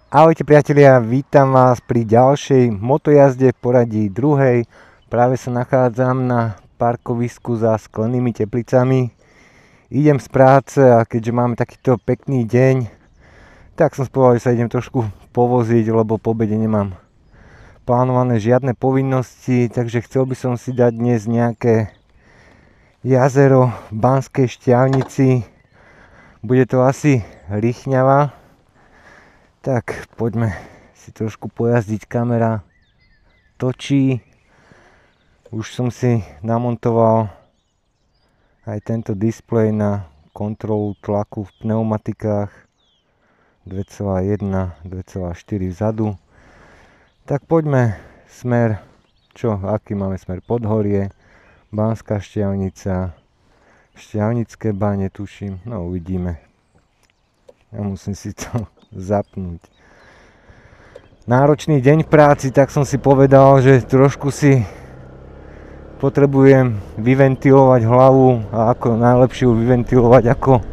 Ahojte priatelia, vítam vás pri ďalšej motojazde v poradí druhej. Práve sa nachádzam na parkovisku za Sklenými Teplicami. Idem z práce a keďže máme takýto pekný deň, tak som spovedal, že sa idem trošku povoziť, lebo po obede nemám plánované žiadne povinnosti, takže chcel by som si dať dnes nejaké jazero v Banskej Štiavnici. Bude to asi Rychňava. Tak poďme si trošku pojazdiť, kamera točí. Už som si namontoval aj tento displej na kontrolu tlaku v pneumatikách 2,1, 2,4 vzadu. Tak poďme smer, aký máme smer? Podhorie, Banská Štiavnica, Štiavnické bane tuším, no uvidíme. Ja musím si to zapnúť. Náročný deň v práci, tak som si povedal, že trošku si potrebujem vyventilovať hlavu a ako najlepšie ju vyventilovať ako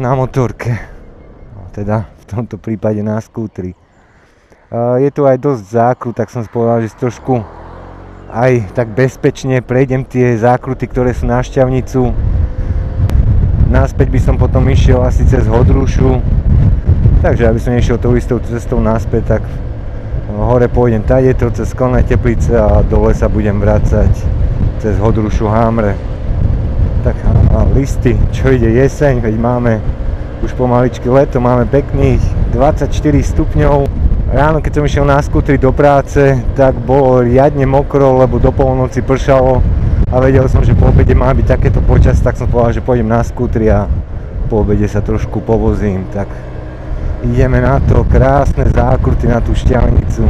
na motorke. Teda v tomto prípade na skútri. Je tu aj dosť zákrut, tak som si povedal, že si trošku aj tak bezpečne prejdem tie zákruty, ktoré sú na Štiavnicu. Naspäť by som potom išiel asi cez Hodrušu, takže aby som nešiel tou istou cestou naspäť, tak hore pôjdem tadeto cez Sklené Teplice a dole sa budem vracať cez Hodrušu Hamre. Tak a listy, čo ide jeseň, veď máme už pomaličky leto, máme pekných 24 stupňov. Ráno, keď som išiel na skútri do práce, tak bolo riadne mokro, lebo do polnoci pršalo. A vedel som, že po obede má byť takéto počas, tak som povedal, že pôjdem na skútri a po obede sa trošku povozím. Tak ideme na to, krásne zákruty na tú Štiavnicu.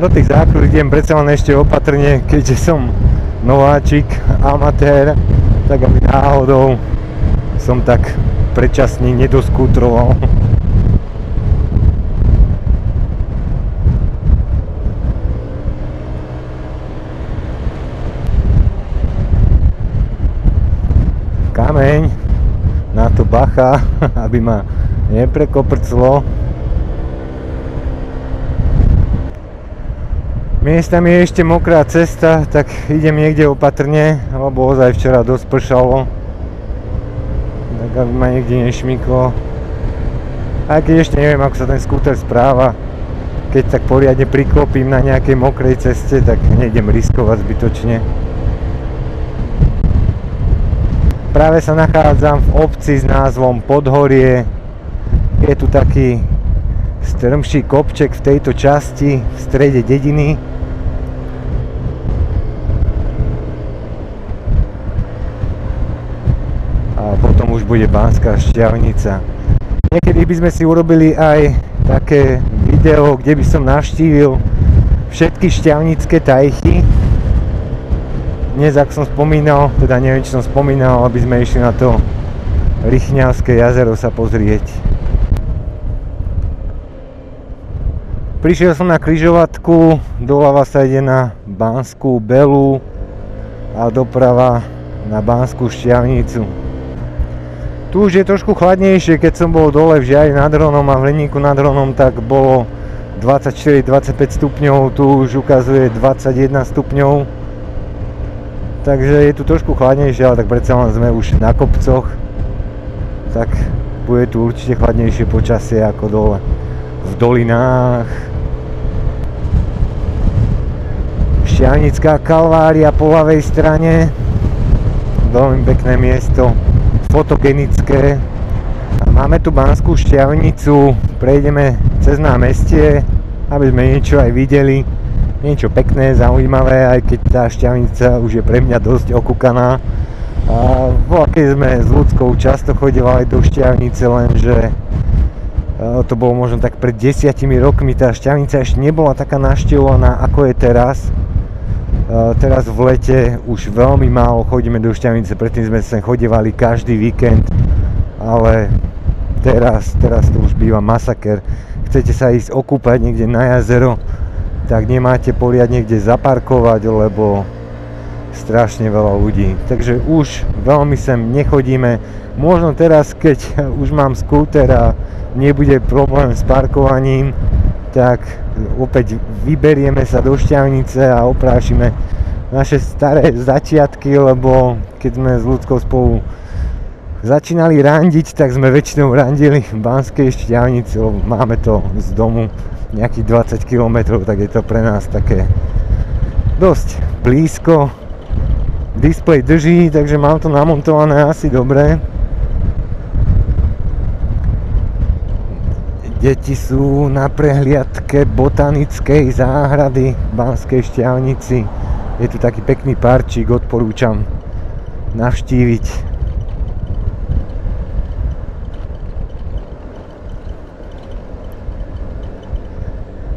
Do tých zákrut idem predsa len ešte opatrne, keďže som nováčik, amatér, tak aby náhodou som tak predčasne nedoskútroval. Kameň, na to bacha, aby ma neprekoprclo. Miestami je ešte mokrá cesta, tak idem niekde opatrne, lebo ozaj včera dosť pršalo. Tak aby ma niekde nešmyklo. Aj keď ešte neviem, ako sa ten skúter správa. Keď tak poriadne priklopím na nejakej mokrej ceste, tak nejdem riskovať zbytočne. Práve sa nachádzam v obci s názvom Podhorie. Je tu taký strmší kopček v tejto časti, v strede dediny. A potom už bude Banská Štiavnica. Niekedy by sme si urobili aj také video, kde by som navštívil všetky štiavnické tajchy. Dnes, ak som spomínal, teda neviem, či som spomínal, aby sme išli na to Rychňavské jazero sa pozrieť. Prišiel som na križovatku, doľava sa ide na Banskú Belu a doprava na Banskú Štiavnicu. Tu už je trošku chladnejšie, keď som bol dole v Žiari nad Hronom a v Hliníku nad Hronom, tak bolo 24-25 stupňov, tu už ukazuje 21 stupňov. Takže je tu trošku chladnejšie, ale tak predsa len sme už na kopcoch, tak bude tu určite chladnejšie počasie ako dole v dolinách. Štiavnická Kalvária po ľavej strane, veľmi pekné miesto, fotogenické. A máme tu Banskú Štiavnicu, prejdeme cez námestie, aby sme niečo aj videli, niečo pekné, zaujímavé, aj keď tá Štiavnica už je pre mňa dosť okúkaná. A keď sme s ľudskou často chodili do Štiavnice, lenže to bolo možno tak pred 10 rokmi, tá Štiavnica ešte nebola taká navštevovaná ako je teraz. Teraz v lete už veľmi málo chodíme do Štiavnice, predtým sme sem chodievali každý víkend, ale teraz to už býva masaker. chcete sa ísť okúpať niekde na jazero, tak nemáte poriadne kde zaparkovať, lebo strašne veľa ľudí. Takže už veľmi sem nechodíme. Možno teraz, keď už mám skúter a nebude problém s parkovaním, tak opäť vyberieme sa do Šťavnice a oprášime naše staré začiatky, lebo keď sme s ľudskou spolu začínali randiť, tak sme väčšinou randili v Banskej Štiavnici, lebo máme to z domu nejakých 20 km, tak je to pre nás také dosť blízko. Displej drží, takže mám to namontované asi dobre. Deti sú na prehliadke botanickej záhrady v Banskej Štiavnici. Je tu taký pekný parčík, odporúčam navštíviť.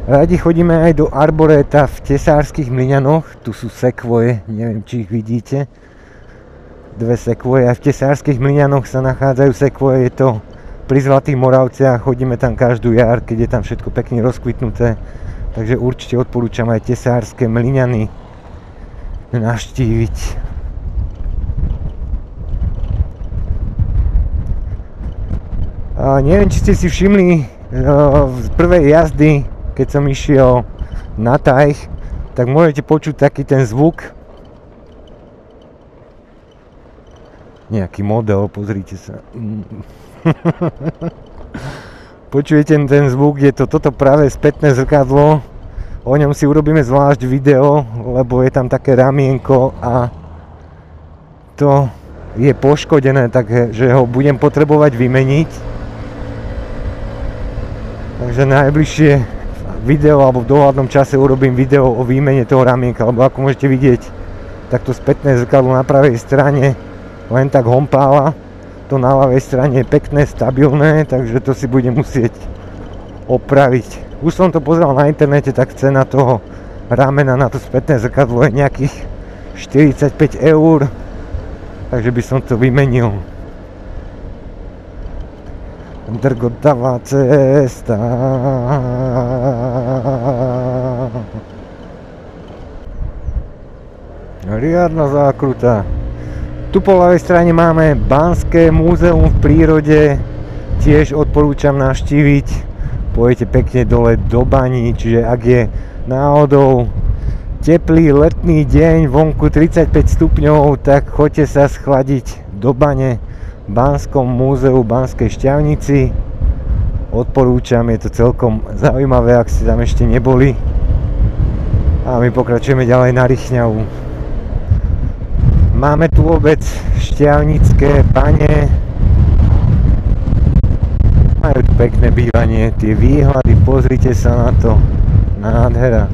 Radi chodíme aj do arboréta v Tesárskych Mlyňanoch. Tu sú sekvoje, neviem, či ich vidíte. Dve sekvoje. Aj v Tesárskych Mlyňanoch sa nachádzajú sekvoje. Je to pri Zlatých Moravciach, chodíme tam každú jar, keď je tam všetko pekne rozkvitnuté. Takže určite odporúčam aj Tesárske Mlyňany navštíviť. Neviem, či ste si všimli z prvej jazdy, keď som išiel na Tajch, tak môžete počuť taký ten zvuk. Nejaký model, pozrite sa. Počujete ten zvuk, je to toto práve spätné zrkadlo. O ňom si urobíme zvlášť video, lebo je tam také ramienko a to je poškodené, takže ho budem potrebovať vymeniť. Takže najbližšie video alebo v dohľadnom čase urobím video o výmene toho ramienka, lebo ako môžete vidieť, tak to spätné zrkadlo na pravej strane len tak hompála. To na ľavej strane je pekné, stabilné, takže to si budem musieť opraviť. Už som to pozeral na internete, tak cena toho ramena na to spätné zrkadlo je nejakých 45 €, takže by som to vymenil. Drgotavá cesta. Riadna zákruta. Tu po ľavej strane máme Banské múzeum v prírode, tiež odporúčam navštíviť. Pôjdete pekne dole do baní, čiže ak je náhodou teplý letný deň, vonku 35 stupňov, tak choďte sa schladiť do bane v Banskom múzeu v Banskej Štiavnici. Odporúčam, je to celkom zaujímavé, ak ste tam ešte neboli. A my pokračujeme ďalej na Rychňavu. Máme tu obec Štiavnické bane. Majú tu pekné bývanie, tie výhľady, pozrite sa na to, nádhera.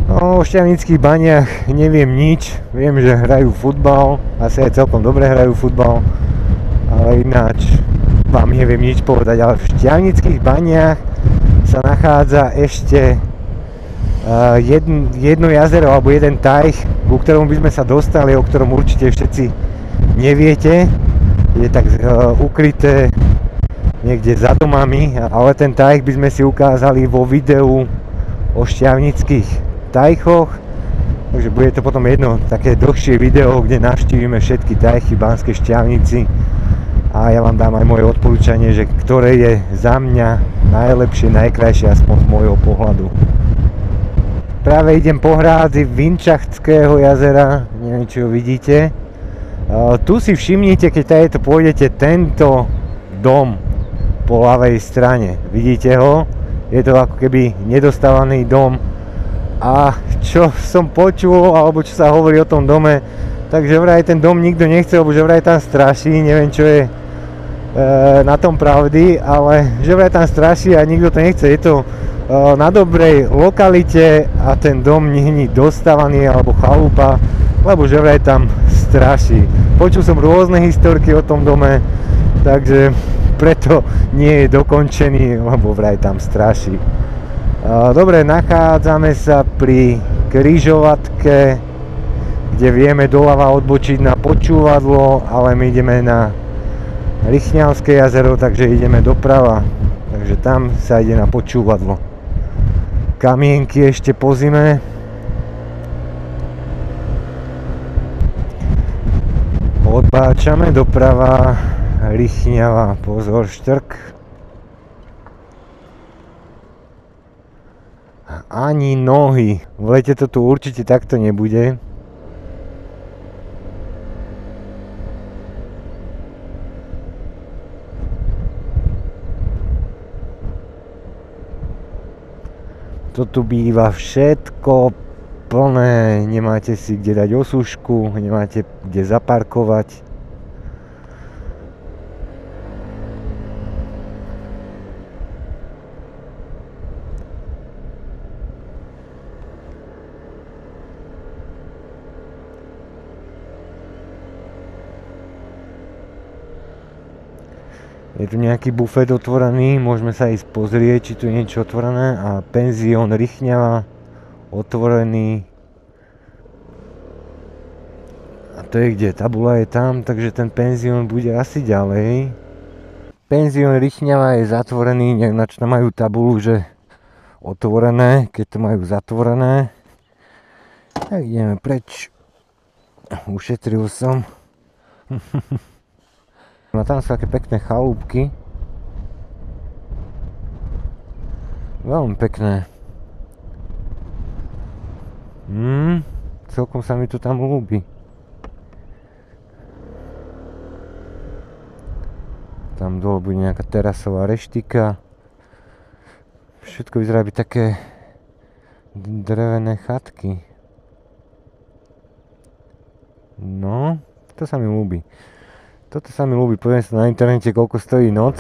No, o Štiavnických baniach neviem nič, viem, že hrajú futbal, asi aj celkom dobre hrajú futbal, ale ináč vám neviem nič povedať, ale v Štiavnických baniach sa nachádza ešte jedno jazero alebo jeden tajch, ku ktorému by sme sa dostali, o ktorom určite všetci neviete, je tak ukryté niekde za domami, ale ten tajch by sme si ukázali vo videu o Štiavnických tajchoch, takže bude to potom jedno také dlhšie video, kde navštívime všetky tajchy v Banskej Štiavnici a ja vám dám aj moje odporúčanie, že ktoré je za mňa najlepšie, najkrajšie, aspoň z môjho pohľadu. Práve idem po hrádzi Vinčachtského jazera, neviem, či ho vidíte. Tu si všimnite, keď tady to pôjdete, tento dom po ľavej strane. Vidíte ho? Je to ako keby nedostávaný dom. A čo som počul, alebo čo sa hovorí o tom dome, takže vraj ten dom nikto nechce, lebo že vraj tam straší, neviem čo je na tom pravdy, ale že vraj tam straší a nikto to nechce. Je to na dobrej lokalite a ten dom nie je dostávaný alebo chalupa, lebo že vraj tam straší. Počul som rôzne historky o tom dome, takže preto nie je dokončený, lebo vraj tam straší. Dobre, nachádzame sa pri križovatke, kde vieme doľava odbočiť na počúvadlo, ale my ideme na Rychňavské jazero, takže ideme doprava. Takže tam sa ide na počúvadlo. Kamienky ešte po zime. Odbáčame doprava. Rychňava, pozor, štrk. Ani nohy. V lete to tu určite takto nebude. To tu býva všetko plné. Nemáte si kde dať osušku, nemáte kde zaparkovať. Je tu nejaký bufet otvorený, môžeme sa ísť pozrieť, či tu je niečo otvorené. A penzión Rychňava otvorený. A to je kde? Tabula je tam, takže ten penzión bude asi ďalej. Penzión Rychňava je zatvorený, ináč tam majú tabulu, že otvorené, keď to majú zatvorené. Tak ideme preč. Ušetril som. No tam sú také pekné chalúbky. Veľmi pekné. Celkom sa mi to tam ľúbi. Tam dole bude nejaká terasová reštika. Všetko vyzerá byť také drevené chatky. No, to sa mi ľúbi. Toto sa mi ľúbi, poviem sa na internete, koľko stojí noc.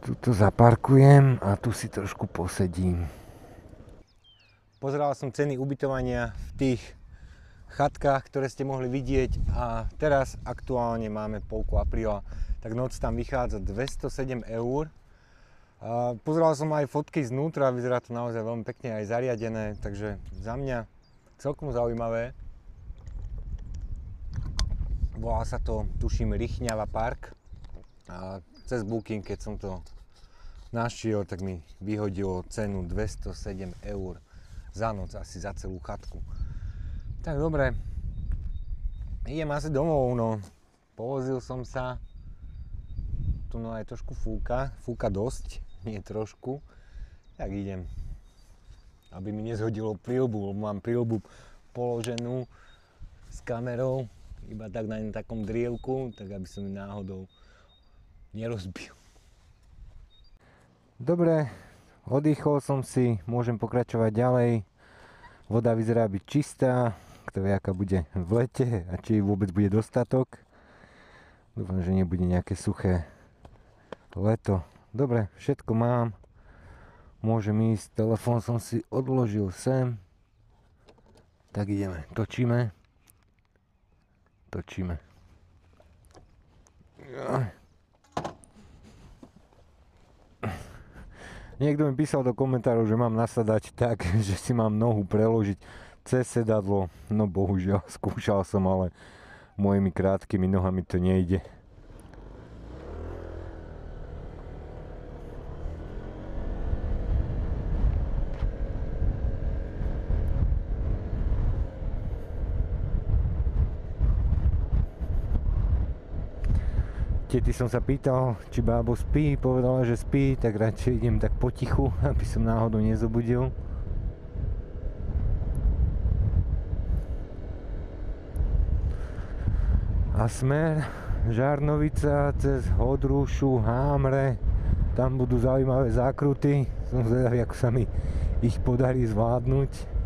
Tuto zaparkujem a tu si trošku posedím. Pozeral som ceny ubytovania v tých chatkách, ktoré ste mohli vidieť, a teraz aktuálne máme polku apríla, tak noc tam vychádza 207 eur. Pozeral som aj fotky znútra, vyzerá to naozaj veľmi pekne aj zariadené, takže za mňa celkom zaujímavé. Volá sa to, tuším, Rychňava Park. A cez Booking, keď som to našiel, tak mi vyhodilo cenu 207 eur. Za noc, asi za celú chatku. Tak dobre, idem asi domov, no. Povozil som sa. Tu no aj trošku fúka dosť, nie trošku. Tak idem, aby mi nezhodilo prilbu, lebo mám prilbu položenú s kamerou, iba tak na takom drievku, tak aby som ju náhodou nerozbil. Dobre, oddychol som si, môžem pokračovať ďalej. Voda vyzerá byť čistá, kto vie, aká bude v lete a či vôbec bude dostatok. Dúfam, že nebude nejaké suché leto. Dobre, všetko mám. Môžem ísť, telefón som si odložil sem. Tak ideme, točíme. Niekto mi písal do komentárov, že mám nasadať tak, že si mám nohu preložiť cez sedadlo. No bohužiaľ, skúšal som, ale mojimi krátkými nohami to nejde. Tety som sa pýtal, či bábo spí, povedala, že spí, tak radšej idem tak potichu, aby som náhodou nezobudil. A smer Žarnovica cez Hodrušu, Hámre, tam budú zaujímavé zákruty, som zvedavý, ako sa mi ich podarí zvládnuť.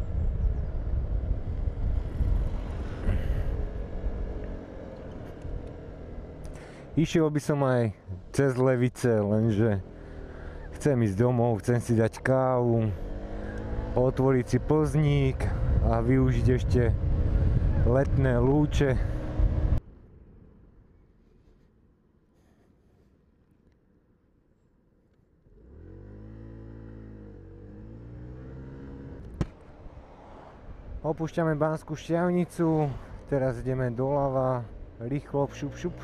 Išiel by som aj cez Levice, lenže chcem ísť domov, chcem si dať kávu, otvoriť si pozník a využiť ešte letné lúče. Opúšťame Banskú Štiavnicu, teraz ideme doľava, rýchlo šup šup.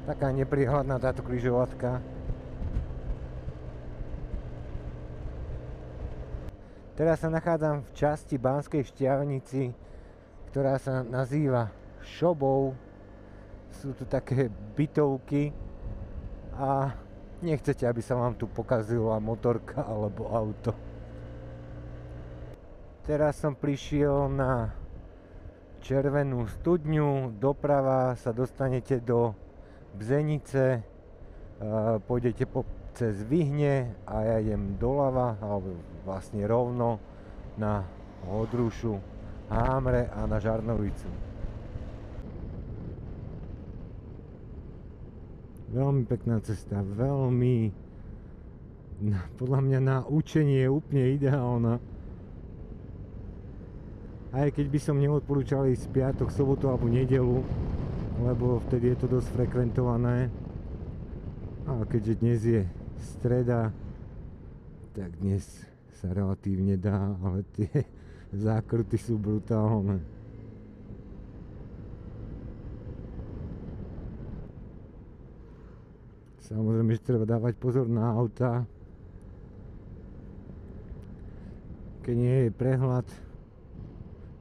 Taká neprihľadná táto križovatka. Teraz sa nachádzam v časti Banskej Štiavnici, ktorá sa nazýva Šobov. Sú tu také bytovky a nechcete, aby sa vám tu pokazila motorka alebo auto. Teraz som prišiel na Červenú studňu, doprava sa dostanete do Bzenice, pôjdete cez Vyhne a ja idem doľava, alebo vlastne rovno na Hodrušu, Hámre a na Žarnovicu. Veľmi pekná cesta, veľmi, podľa mňa na učenie je úplne ideálna. Aj keď by som neodporúčal ísť piatok, sobotu alebo nedelu, lebo vtedy je to dosť frekventované. A keďže dnes je streda, tak dnes sa relatívne dá, ale tie zákruty sú brutálne. Samozrejme, že treba dávať pozor na auta. Keď nie je prehľad,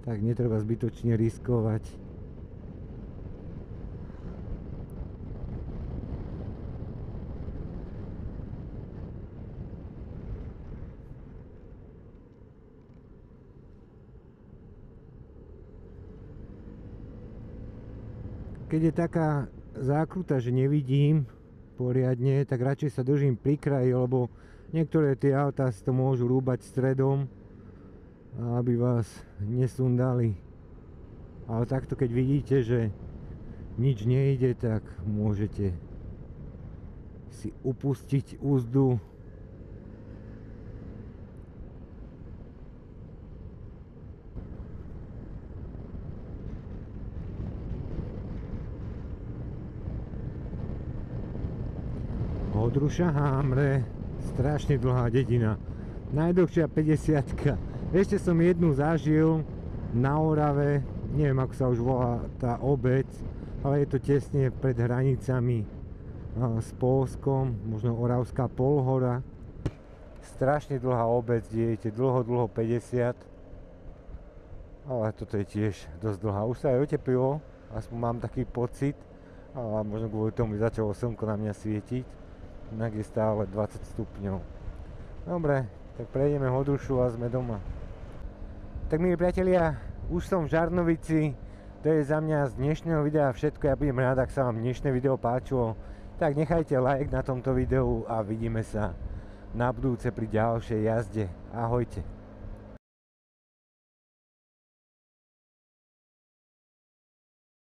tak netreba zbytočne riskovať. Keď je taká zákruta, že nevidím poriadne, tak radšej sa držím pri kraji, lebo niektoré tie autá si to môžu rúbať stredom, aby vás nesundali. Ale takto keď vidíte, že nič nejde, tak môžete si upustiť úzdu. Hodruša, Hámre, strašne dlhá dedina, najdlhšia 50-ka. Ešte som jednu zažil na Orave, neviem ako sa už volá tá obec, ale je to tesne pred hranicami s Poľskom, možno Oravská Polhora. Strašne dlhá obec, kde idete dlho 50, ale toto je tiež dosť dlhá. Už sa aj oteplilo, aspoň mám taký pocit, a možno kvôli tomu začalo slnko na mňa svietiť, inak je stále 20 stupňov. Dobre, tak prejdeme Hodrušu a sme doma. Tak milí priatelia, už som v Žarnovici, to je za mňa z dnešného videa všetko. Ja budem rád, ak sa vám dnešné video páčilo, tak nechajte like na tomto videu a vidíme sa na budúce pri ďalšej jazde. Ahojte.